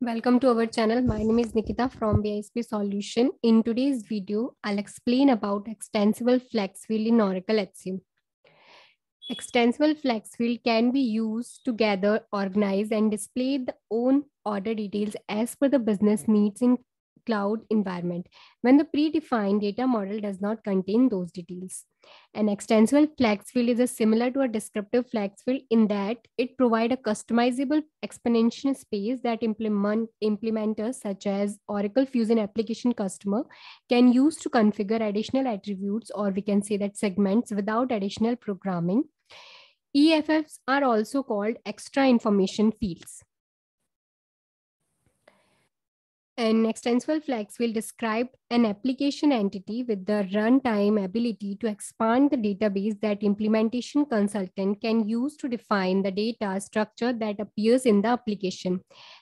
Welcome to our channel. My name is Nikita from BISP Solution. In today's video, I'll explain about extensible flex field in Oracle HCM. Extensible flex field can be used to gather, organize, and display the own order details as per the business needs in cloud environment when the predefined data model does not contain those details. An extensible flex field is similar to a descriptive flex field in that it provides a customizable exponential space that implementers such as Oracle Fusion application customer can use to configure additional attributes, or we can say that segments, without additional programming. EFFs are also called extra information fields. An extensible flex will describe an application entity with the runtime ability to expand the database that implementation consultant can use to define the data structure that appears in the application.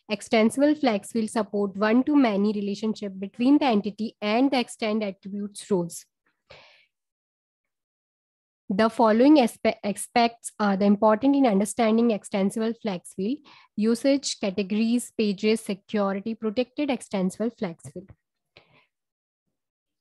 Extensible flex will support one-to-many relationship between the entity and the extend attributes roles. The following aspects are the important in understanding extensible flex field: usage, categories, pages, security, protected extensible flex field.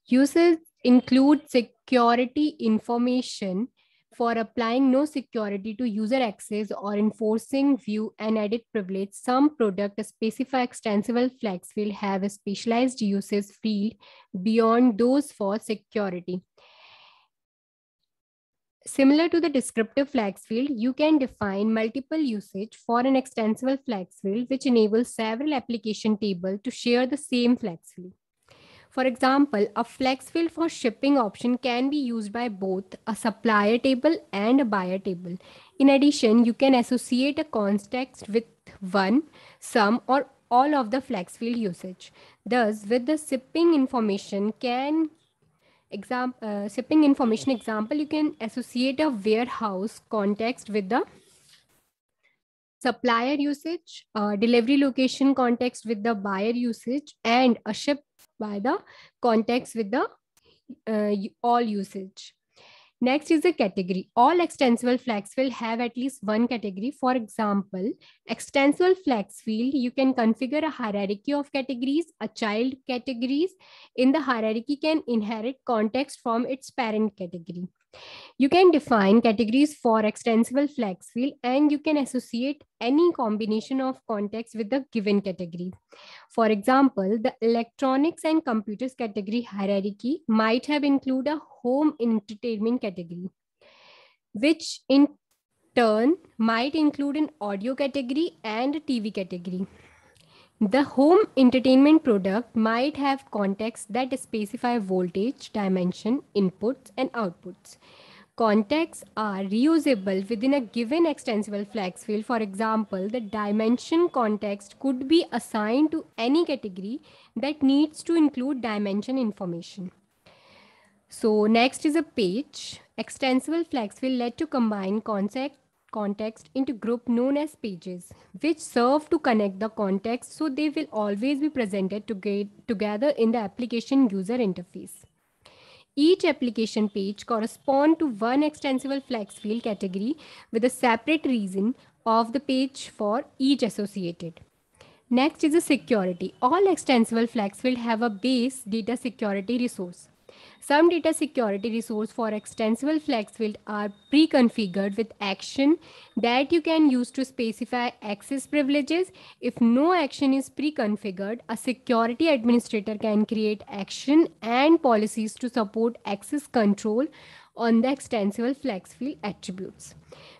Usage include security information for applying no security to user access or enforcing view and edit privilege. Some product specify extensible flex field have a specialized usage field beyond those for security. Similar to the descriptive flex field, you can define multiple usage for an extensible flex field, which enables several application tables to share the same flex field. For example, a flex field for shipping option can be used by both a supplier table and a buyer table. In addition, you can associate a context with one, some, or all of the flex field usage. Thus, with the shipping information example, you can associate a warehouse context with the supplier usage, delivery location context with the buyer usage, and a ship by the context with the all usage. Next is the category. All extensible flex field have at least one category. For example, extensible flex field, you can configure a hierarchy of categories. A child categories in the hierarchy can inherit context from its parent category. You can define categories for extensible flex field, and you can associate any combination of context with the given category. For example, the electronics and computers category hierarchy might have included a home entertainment category, which in turn might include an audio category and a TV category. The home entertainment product might have contexts that specify voltage, dimension, inputs, and outputs. Contexts are reusable within a given extensible flex field. For example, the dimension context could be assigned to any category that needs to include dimension information. So next is a page. Extensible flex will let you combine context into group known as pages, which serve to connect the context so they will always be presented together in the application user interface. Each application page corresponds to one extensible flex field category with a separate reason of the page for each associated. Next is the security. All extensible flex field have a base data security resource. Some data security resources for extensible flex field are pre-configured with action that you can use to specify access privileges. If no action is pre-configured, a security administrator can create action and policies to support access control on the extensible flex field attributes.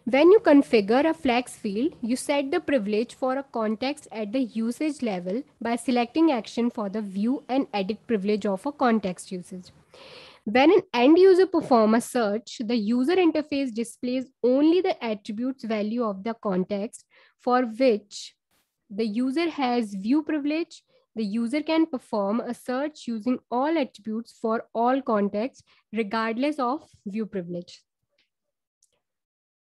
When you configure a flex field, you set the privilege for a context at the usage level by selecting action for the view and edit privilege of a context usage. When an end user performs a search, the user interface displays only the attributes value of the context for which the user has view privilege. The user can perform a search using all attributes for all contexts, regardless of view privilege.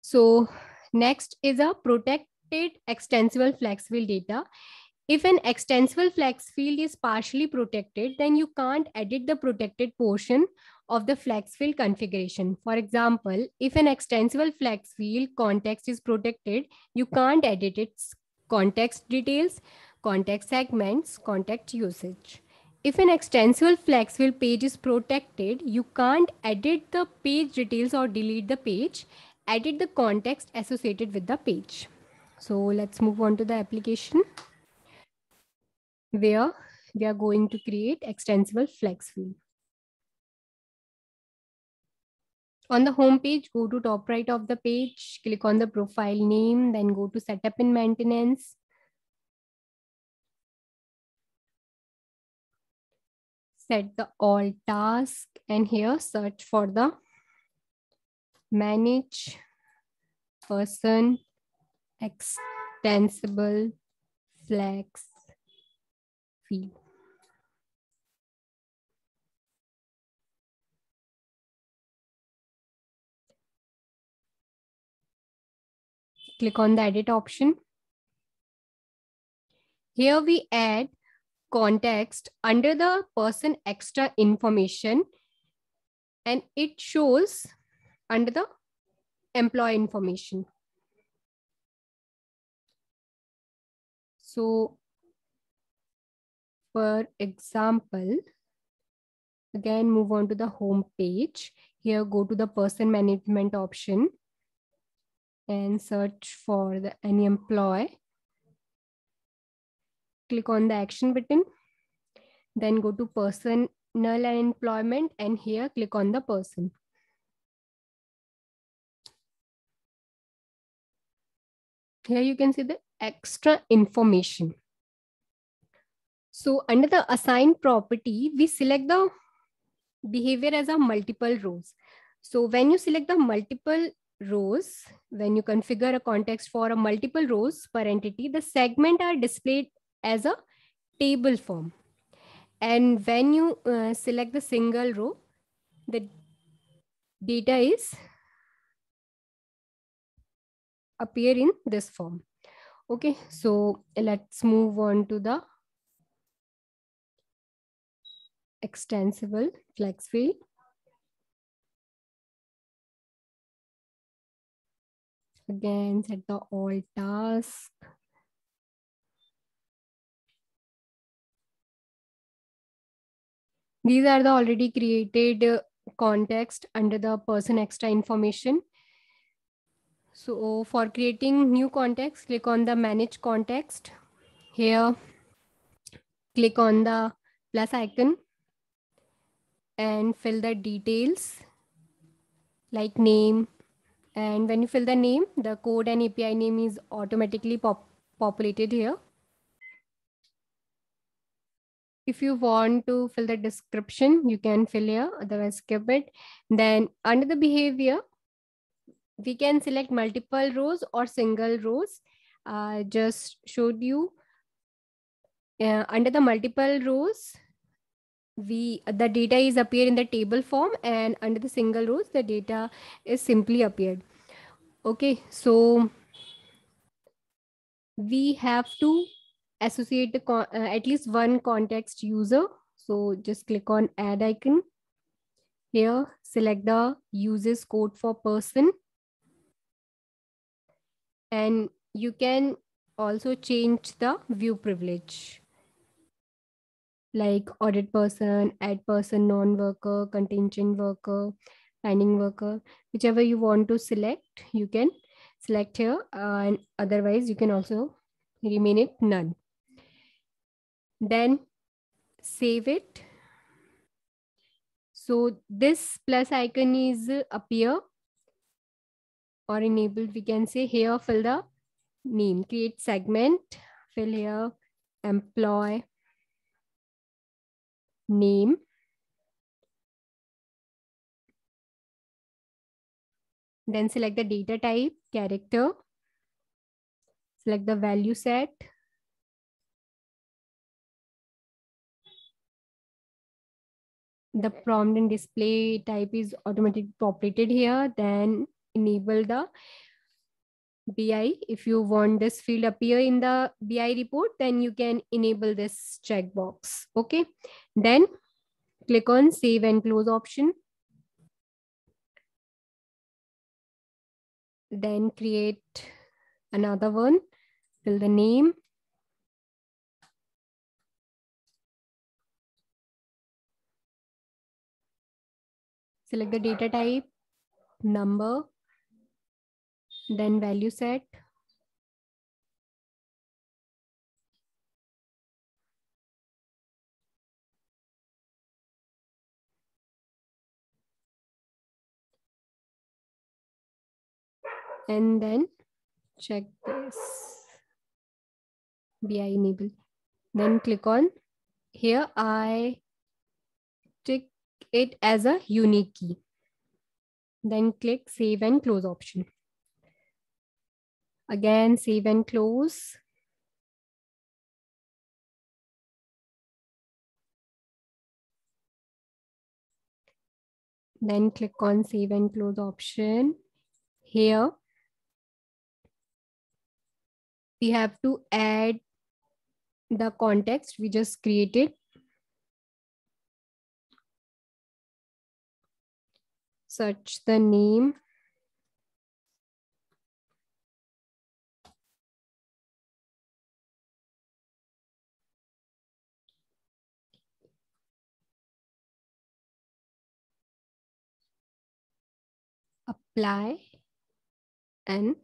So next is a protected extensible flex field data. If an extensible flex field is partially protected, then you can't edit the protected portion of the flex field configuration. For example, if an extensible flex field context is protected, you can't edit its context details, contact segments, contact usage. If an extensible flexible page is protected, you can't edit the page details or delete the page. Edit the context associated with the page. So let's move on to the application where we are going to create extensible flex field. On the home page, go to top right of the page, click on the profile name, then go to setup and maintenance. Set the all task and here search for the manage person extensible flex field. Click on the edit option. Here we add context under the person extra information and it shows under the employee information. So for example, again, move on to the home page. Here, go to the person management option and search for any employee. Click on the action button. Then go to personal and employment and here click on the person. Here you can see the extra information. So under the assigned property, we select the behavior as a multiple rows. So when you select the multiple rows, when you configure a context for a multiple rows per entity, the segment are displayed as a table form. And when you select the single row, the data is appear in this form. Okay, so let's move on to the extensible flex field. Again, set the all task. These are the already created context under the person extra information. So for creating new context, click on the manage context. Here, click on the plus icon and fill the details like name. And when you fill the name, the code and API name is automatically populated here. If you want to fill the description, you can fill here, otherwise skip it. Then under the behavior, we can select multiple rows or single rows. Just showed you under the multiple rows, the data is appear in the table form and under the single rows, the data is simply appeared. Okay, so we have to associate the at least one context user. So just click on add icon. Here, select the uses code for person. And you can also change the view privilege like audit person, add person, non-worker, contingent worker, pending worker, whichever you want to select, you can select here and otherwise you can also remain it none. Then save it. So this plus icon is appear or enabled. We can say here fill the name, create segment, fill here employee name. Then select the data type, character, select the value set. The prompt and display type is automatically populated here. Then enable the BI. If you want this field appear in the BI report, then you can enable this checkbox. Okay. Then click on save and close option. Then create another one, fill the name. Select the data type, number, then value set. And then check this, BI enable. Then click on here. I tick it as a unique key. Then click save and close option. Again, save and close. Then click on save and close option. Here, we have to add the context we just created. Search the name. Apply and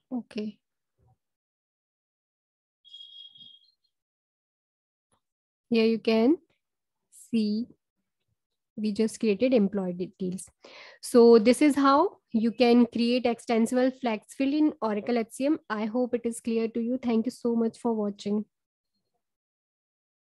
okay. Here you can see we just created employee details. So this is how you can create extensible flex fill in Oracle HCM. I hope it is clear to you. Thank you so much for watching.